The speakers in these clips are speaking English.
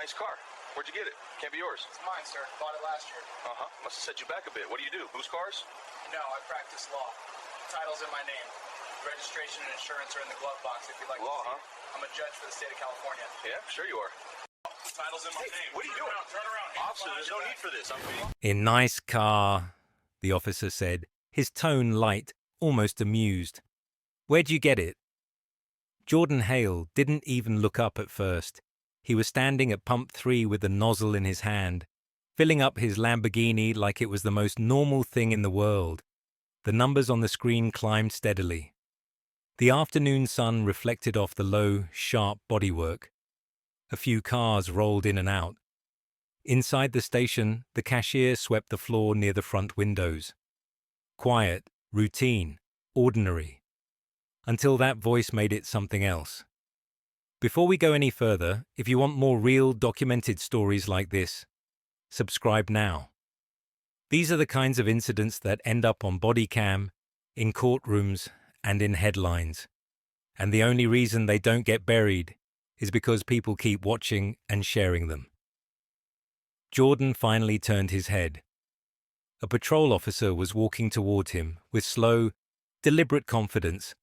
Nice car. Where'd you get it? Can't be yours. It's mine, sir. Bought it last year. Uh-huh. Must have set you back a bit. What do you do? Boost cars? No, I practice law. Title's in my name. Registration and insurance are in the glove box if you'd like Law, to see. huh? I'm a judge for the state of California. Yeah, sure you are. Title's in my name. What are you doing? Turn around. Officer, there's no need for this. A nice car, the officer said, his tone light, almost amused. Where'd you get it? Jordan Hale didn't even look up at first. He was standing at pump 3 with the nozzle in his hand, filling up his Lamborghini like it was the most normal thing in the world. The numbers on the screen climbed steadily. The afternoon sun reflected off the low, sharp bodywork. A few cars rolled in and out. Inside the station, the cashier swept the floor near the front windows. Quiet, routine, ordinary. Until that voice made it something else. Before we go any further, if you want more real, documented stories like this, subscribe now. These are the kinds of incidents that end up on Bodycam, in courtrooms, and in headlines. And the only reason they don't get buried is because people keep watching and sharing them. Jordan finally turned his head. A patrol officer was walking toward him with slow, deliberate confidence,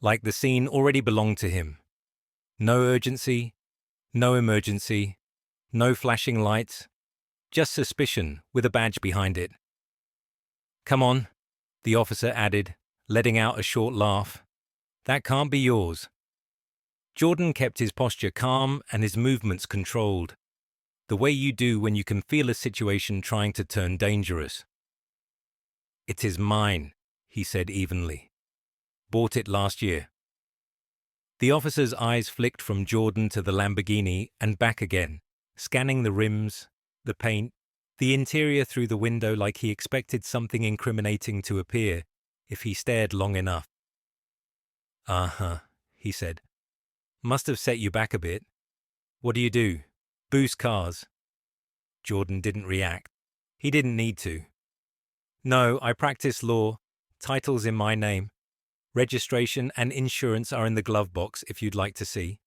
like the scene already belonged to him. No urgency, no emergency, no flashing lights, just suspicion with a badge behind it. "Come on," the officer added, letting out a short laugh. "That can't be yours." Jordan kept his posture calm and his movements controlled, the way you do when you can feel a situation trying to turn dangerous. "It is mine," he said evenly. "Bought it last year." The officer's eyes flicked from Jordan to the Lamborghini and back again, scanning the rims, the paint, the interior through the window like he expected something incriminating to appear if he stared long enough. "Uh-huh," he said. "Must have set you back a bit. What do you do? Boost cars?" Jordan didn't react. He didn't need to. "No, I practice law. Title's in my name. Registration and insurance are in the glove box if you'd like to see."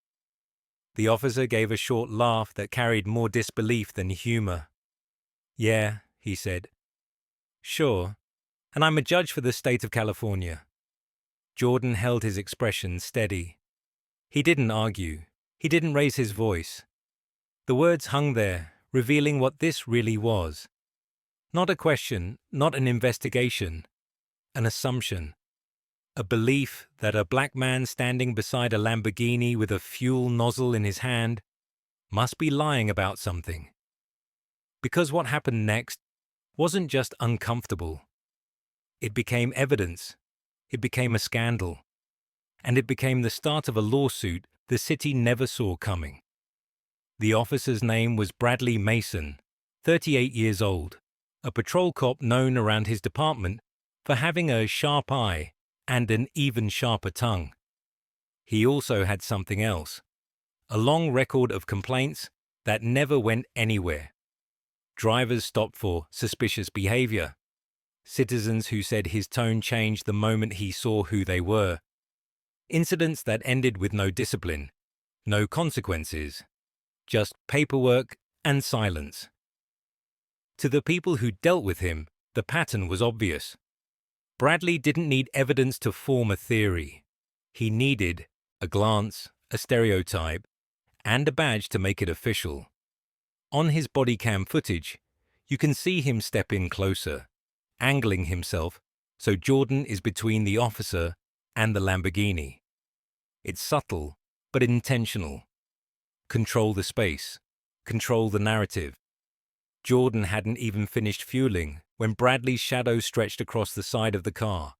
The officer gave a short laugh that carried more disbelief than humor. "Yeah," he said. "Sure. And I'm a judge for the state of California." Jordan held his expression steady. He didn't argue. He didn't raise his voice. The words hung there, revealing what this really was. Not a question, not an investigation. An assumption. A belief that a black man standing beside a Lamborghini with a fuel nozzle in his hand must be lying about something. Because what happened next wasn't just uncomfortable. It became evidence. It became a scandal. And it became the start of a lawsuit the city never saw coming. The officer's name was Bradley Mason, 38 years old, a patrol cop known around his department for having a sharp eye and an even sharper tongue. He also had something else, a long record of complaints that never went anywhere. Drivers stopped for suspicious behavior. Citizens who said his tone changed the moment he saw who they were. Incidents that ended with no discipline, no consequences, just paperwork and silence. To the people who dealt with him, the pattern was obvious. Bradley didn't need evidence to form a theory. He needed a glance, a stereotype, and a badge to make it official. On his Bodycam footage, you can see him step in closer, angling himself so Jordan is between the officer and the Lamborghini. It's subtle, but intentional. Control the space. Control the narrative. Jordan hadn't even finished fueling when Bradley's shadow stretched across the side of the car.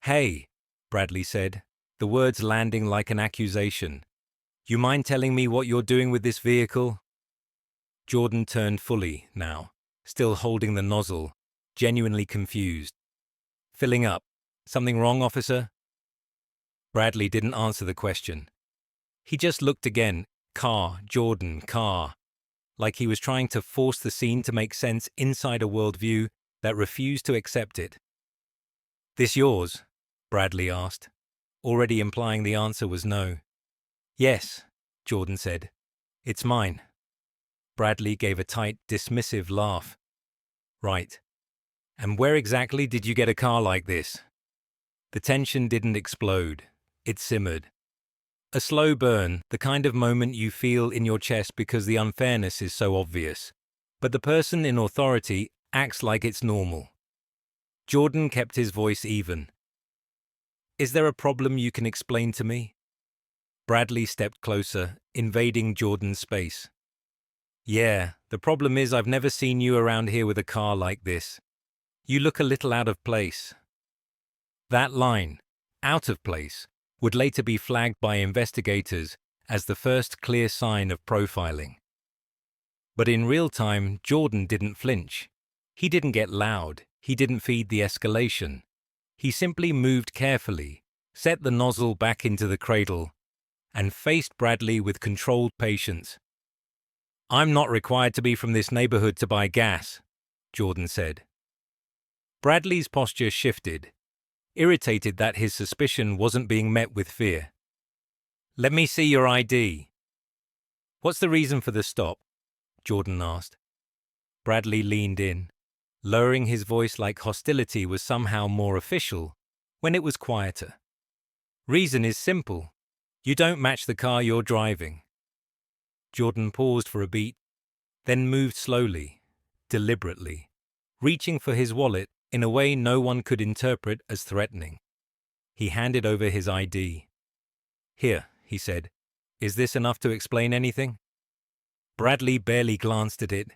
"Hey," Bradley said, the words landing like an accusation. "You mind telling me what you're doing with this vehicle?" Jordan turned fully now, still holding the nozzle, genuinely confused. "Filling up. Something wrong, officer?" Bradley didn't answer the question. He just looked again, car, Jordan, car, like he was trying to force the scene to make sense inside a worldview that refused to accept it. "This yours?" Bradley asked, already implying the answer was no. "Yes," Jordan said. "It's mine." Bradley gave a tight, dismissive laugh. Right. And where exactly did you get a car like this? The tension didn't explode. It simmered. A slow burn, the kind of moment you feel in your chest because the unfairness is so obvious. But the person in authority acts like it's normal. Jordan kept his voice even. Is there a problem you can explain to me? Bradley stepped closer, invading Jordan's space. Yeah, the problem is I've never seen you around here with a car like this. You look a little out of place. That line, out of place, would later be flagged by investigators as the first clear sign of profiling. But in real time, Jordan didn't flinch. He didn't get loud. He didn't feed the escalation. He simply moved carefully, set the nozzle back into the cradle, and faced Bradley with controlled patience. I'm not required to be from this neighborhood to buy gas, Jordan said. Bradley's posture shifted, irritated that his suspicion wasn't being met with fear. Let me see your ID. What's the reason for the stop? Jordan asked. Bradley leaned in, lowering his voice like hostility was somehow more official when it was quieter. Reason is simple. You don't match the car you're driving. Jordan paused for a beat, then moved slowly, deliberately, reaching for his wallet in a way no one could interpret as threatening. He handed over his ID. Here, he said, is this enough to explain anything? Bradley barely glanced at it.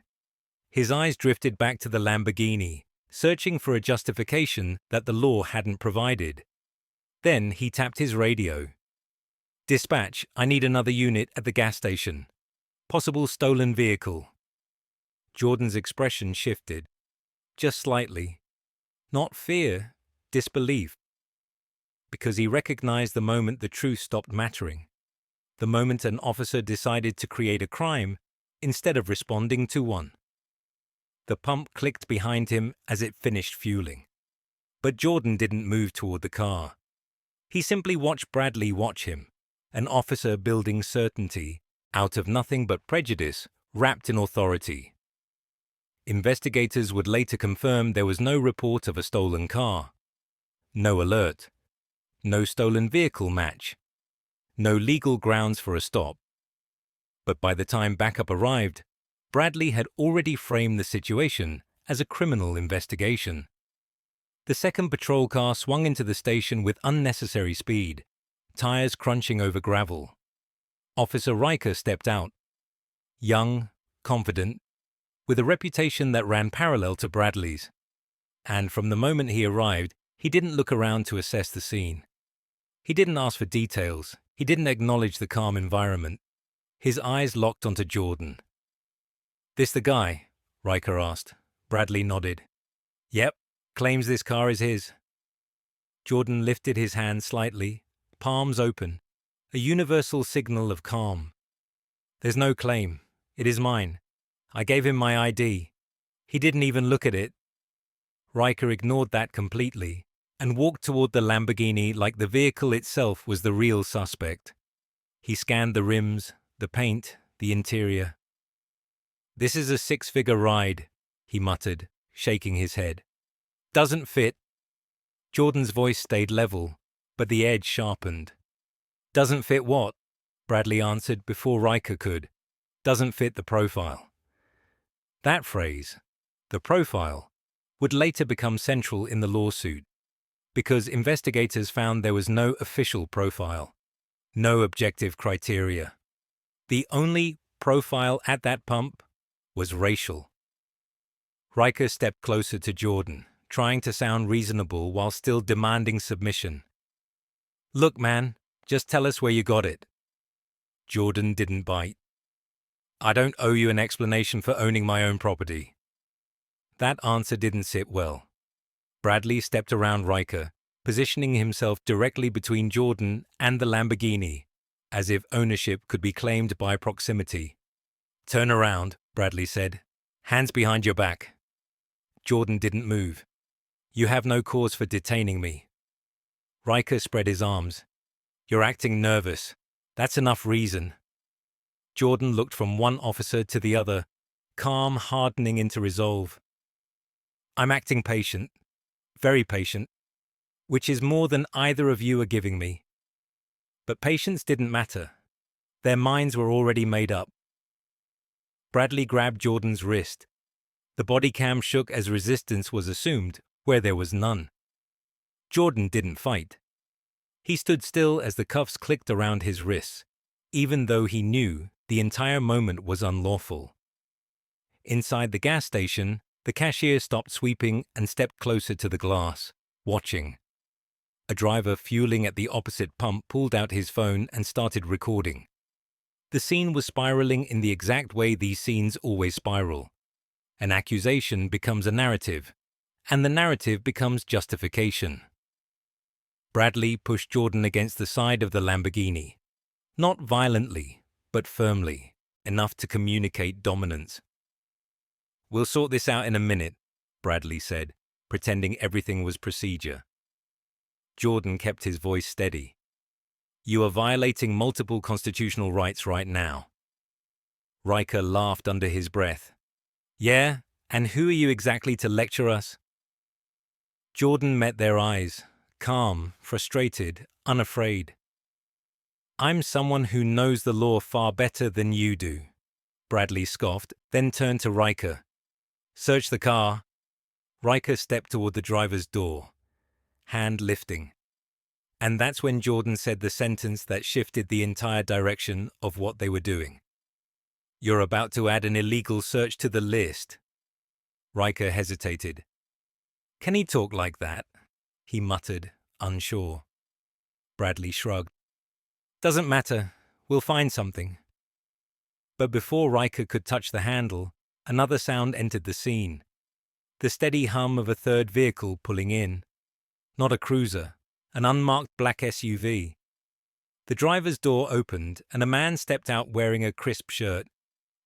His eyes drifted back to the Lamborghini, searching for a justification that the law hadn't provided. Then he tapped his radio. Dispatch, I need another unit at the gas station. Possible stolen vehicle. Jordan's expression shifted, just slightly. Not fear, disbelief. Because he recognized the moment the truth stopped mattering. The moment an officer decided to create a crime instead of responding to one. The pump clicked behind him as it finished fueling. But Jordan didn't move toward the car. He simply watched Bradley watch him, an officer building certainty out of nothing but prejudice wrapped in authority. Investigators would later confirm there was no report of a stolen car, no alert, no stolen vehicle match, no legal grounds for a stop. But by the time backup arrived, Bradley had already framed the situation as a criminal investigation. The second patrol car swung into the station with unnecessary speed, tires crunching over gravel. Officer Riker stepped out. Young, confident, with a reputation that ran parallel to Bradley's. And from the moment he arrived, he didn't look around to assess the scene. He didn't ask for details. He didn't acknowledge the calm environment. His eyes locked onto Jordan. This the guy? Riker asked. Bradley nodded. Yep, claims this car is his. Jordan lifted his hand slightly, palms open, a universal signal of calm. There's no claim. It is mine. I gave him my ID. He didn't even look at it. Riker ignored that completely and walked toward the Lamborghini like the vehicle itself was the real suspect. He scanned the rims, the paint, the interior. This is a six-figure ride, he muttered, shaking his head. Doesn't fit. Jordan's voice stayed level, but the edge sharpened. Doesn't fit what? Bradley answered before Riker could. Doesn't fit the profile. That phrase, the profile, would later become central in the lawsuit, because investigators found there was no official profile, no objective criteria. The only profile at that pump was racial. Riker stepped closer to Jordan, trying to sound reasonable while still demanding submission. Look, man, just tell us where you got it. Jordan didn't bite. I don't owe you an explanation for owning my own property. That answer didn't sit well. Bradley stepped around Riker, positioning himself directly between Jordan and the Lamborghini, as if ownership could be claimed by proximity. Turn around, Bradley said. Hands behind your back. Jordan didn't move. You have no cause for detaining me. Riker spread his arms. You're acting nervous. That's enough reason. Jordan looked from one officer to the other, calm hardening into resolve. I'm acting patient, very patient, which is more than either of you are giving me. But patience didn't matter. Their minds were already made up. Bradley grabbed Jordan's wrist. The body cam shook as resistance was assumed, where there was none. Jordan didn't fight. He stood still as the cuffs clicked around his wrists, even though he knew the entire moment was unlawful. Inside the gas station, the cashier stopped sweeping and stepped closer to the glass, watching. A driver fueling at the opposite pump pulled out his phone and started recording. The scene was spiraling in the exact way these scenes always spiral. An accusation becomes a narrative, and the narrative becomes justification. Bradley pushed Jordan against the side of the Lamborghini. Not violently, but firmly, enough to communicate dominance. We'll sort this out in a minute, Bradley said, pretending everything was procedure. Jordan kept his voice steady. You are violating multiple constitutional rights right now. Riker laughed under his breath. Yeah, and who are you exactly to lecture us? Jordan met their eyes, calm, frustrated, unafraid. I'm someone who knows the law far better than you do, Bradley scoffed, then turned to Riker. Search the car. Riker stepped toward the driver's door, hand lifting. And that's when Jordan said the sentence that shifted the entire direction of what they were doing. You're about to add an illegal search to the list. Riker hesitated. Can he talk like that? He muttered, unsure. Bradley shrugged. Doesn't matter. We'll find something. But before Riker could touch the handle, another sound entered the scene. The steady hum of a third vehicle pulling in. Not a cruiser, an unmarked black SUV. The driver's door opened and a man stepped out wearing a crisp shirt,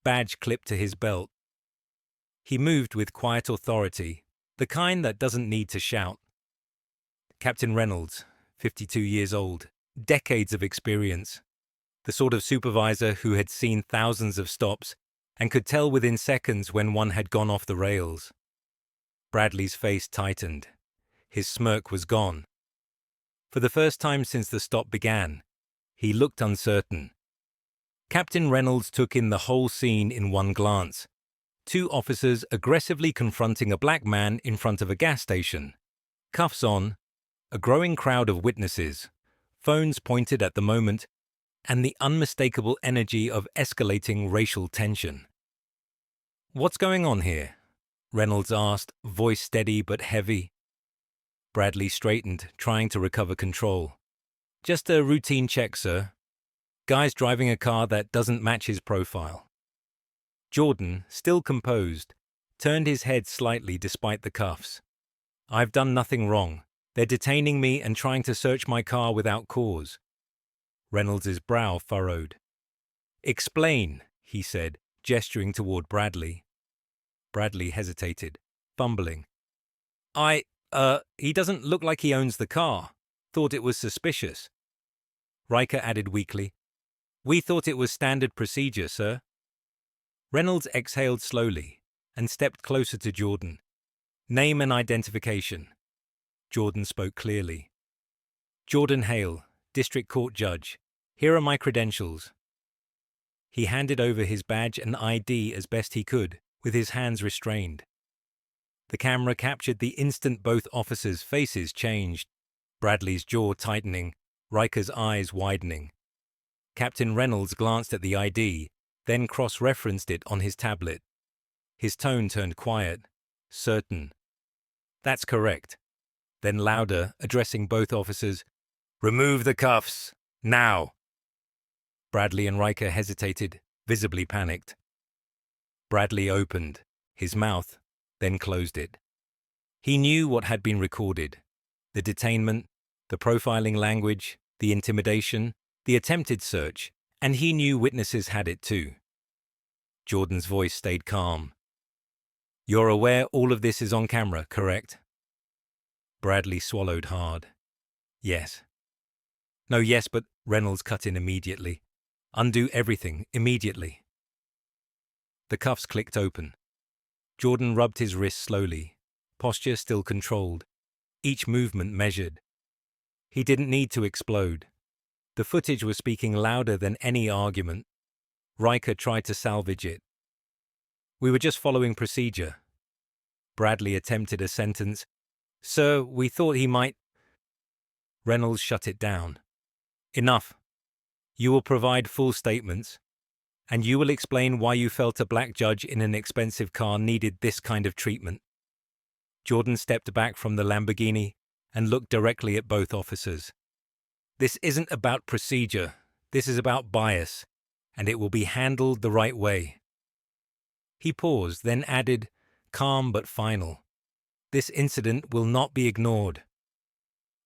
badge clipped to his belt. He moved with quiet authority, the kind that doesn't need to shout. Captain Reynolds, 52 years old, decades of experience. The sort of supervisor who had seen thousands of stops and could tell within seconds when one had gone off the rails. Bradley's face tightened. His smirk was gone. For the first time since the stop began, he looked uncertain. Captain Reynolds took in the whole scene in one glance. Two officers aggressively confronting a black man in front of a gas station. Cuffs on, a growing crowd of witnesses, phones pointed at the moment, and the unmistakable energy of escalating racial tension. What's going on here? Reynolds asked, voice steady but heavy. Bradley straightened, trying to recover control. Just a routine check, sir. Guy's driving a car that doesn't match his profile. Jordan, still composed, turned his head slightly despite the cuffs. I've done nothing wrong. They're detaining me and trying to search my car without cause. Reynolds' brow furrowed. Explain, he said, gesturing toward Bradley. Bradley hesitated, fumbling. He doesn't look like he owns the car. Thought it was suspicious. Riker added weakly. We thought it was standard procedure, sir. Reynolds exhaled slowly and stepped closer to Jordan. Name and identification. Jordan spoke clearly. Jordan Hale, District Court Judge. Here are my credentials. He handed over his badge and ID as best he could, with his hands restrained. The camera captured the instant both officers' faces changed, Bradley's jaw tightening, Riker's eyes widening. Captain Reynolds glanced at the ID, then cross-referenced it on his tablet. His tone turned quiet, certain. That's correct. Then louder, addressing both officers, Remove the cuffs, now. Bradley and Riker hesitated, visibly panicked. Bradley opened his mouth, then closed it. He knew what had been recorded. The detainment, the profiling language, the intimidation, the attempted search, and he knew witnesses had it too. Jordan's voice stayed calm. You're aware all of this is on camera, correct? Bradley swallowed hard. Yes. No, yes, but Reynolds cut in immediately. Undo everything, immediately. The cuffs clicked open. Jordan rubbed his wrist slowly, posture still controlled, each movement measured. He didn't need to explode. The footage was speaking louder than any argument. Riker tried to salvage it. "We were just following procedure." Bradley attempted a sentence. "Sir, we thought he might—" Reynolds shut it down. "Enough. You will provide full statements, and you will explain why you felt a black judge in an expensive car needed this kind of treatment." Jordan stepped back from the Lamborghini and looked directly at both officers. "This isn't about procedure. This is about bias, and it will be handled the right way." He paused, then added, calm but final, "This incident will not be ignored."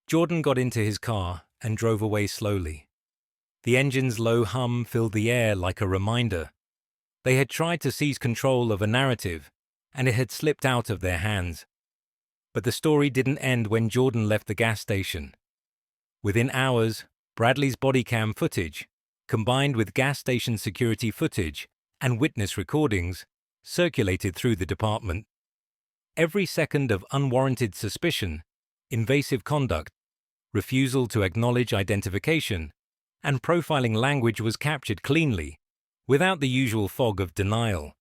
Jordan got into his car and drove away slowly. The engine's low hum filled the air like a reminder. They had tried to seize control of a narrative, and it had slipped out of their hands. But the story didn't end when Jordan left the gas station. Within hours, Bradley's bodycam footage, combined with gas station security footage and witness recordings, circulated through the department. Every second of unwarranted suspicion, invasive conduct, refusal to acknowledge identification, and profiling language was captured cleanly, without the usual fog of denial.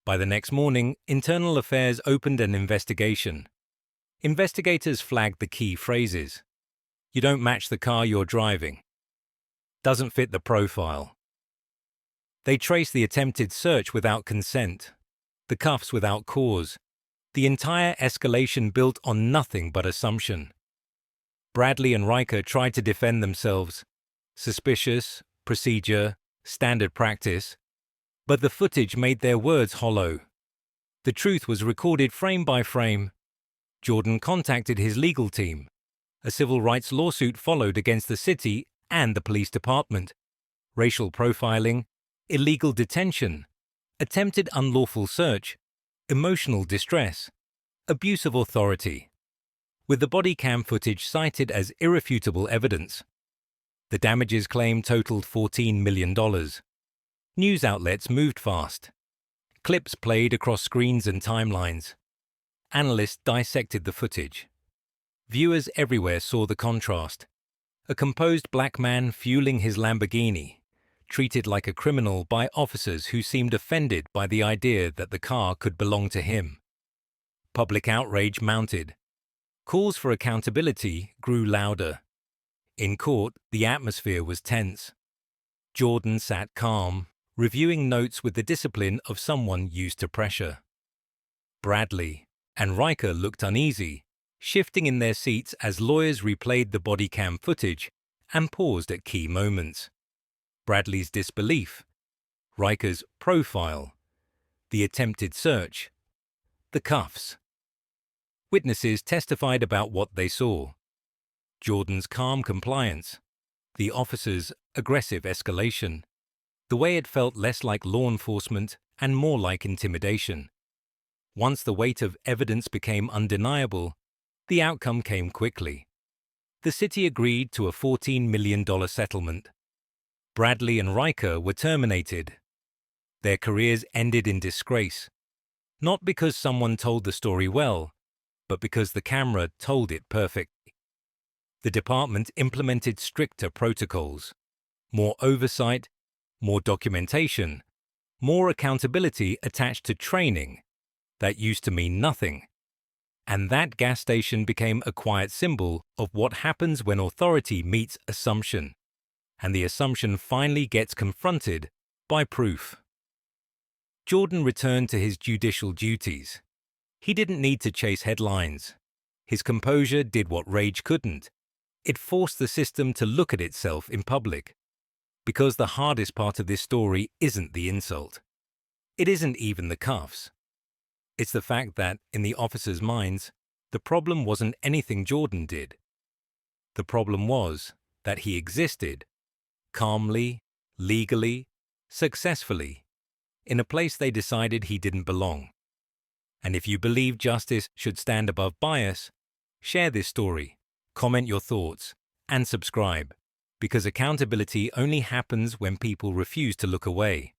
By the next morning, Internal Affairs opened an investigation. Investigators flagged the key phrases. "You don't match the car you're driving." "Doesn't fit the profile." They traced the attempted search without consent, the cuffs without cause, the entire escalation built on nothing but assumption. Bradley and Riker tried to defend themselves. Suspicious, procedure, standard practice. But the footage made their words hollow. The truth was recorded frame by frame. Jordan contacted his legal team. A civil rights lawsuit followed against the city and the police department. Racial profiling, illegal detention, attempted unlawful search, emotional distress, abuse of authority. With the body cam footage cited as irrefutable evidence. The damages claim totaled $14 million. News outlets moved fast. Clips played across screens and timelines. Analysts dissected the footage. Viewers everywhere saw the contrast. A composed black man fueling his Lamborghini, treated like a criminal by officers who seemed offended by the idea that the car could belong to him. Public outrage mounted. Calls for accountability grew louder. In court, the atmosphere was tense. Jordan sat calm, reviewing notes with the discipline of someone used to pressure. Bradley and Riker looked uneasy, shifting in their seats as lawyers replayed the body cam footage and paused at key moments. Bradley's disbelief, Riker's profile, the attempted search, the cuffs. Witnesses testified about what they saw. Jordan's calm compliance, the officer's aggressive escalation, the way it felt less like law enforcement and more like intimidation. Once the weight of evidence became undeniable, the outcome came quickly. The city agreed to a $14 million settlement. Bradley and Riker were terminated. Their careers ended in disgrace, not because someone told the story well, but because the camera told it perfectly. The department implemented stricter protocols, more oversight, more documentation, more accountability attached to training. That used to mean nothing. And that gas station became a quiet symbol of what happens when authority meets assumption, and the assumption finally gets confronted by proof. Jordan returned to his judicial duties. He didn't need to chase headlines. His composure did what rage couldn't. It forced the system to look at itself in public. Because the hardest part of this story isn't the insult. It isn't even the cuffs. It's the fact that, in the officers' minds, the problem wasn't anything Jordan did. The problem was that he existed, calmly, legally, successfully, in a place they decided he didn't belong. And if you believe justice should stand above bias, share this story, comment your thoughts, and subscribe. because accountability only happens when people refuse to look away.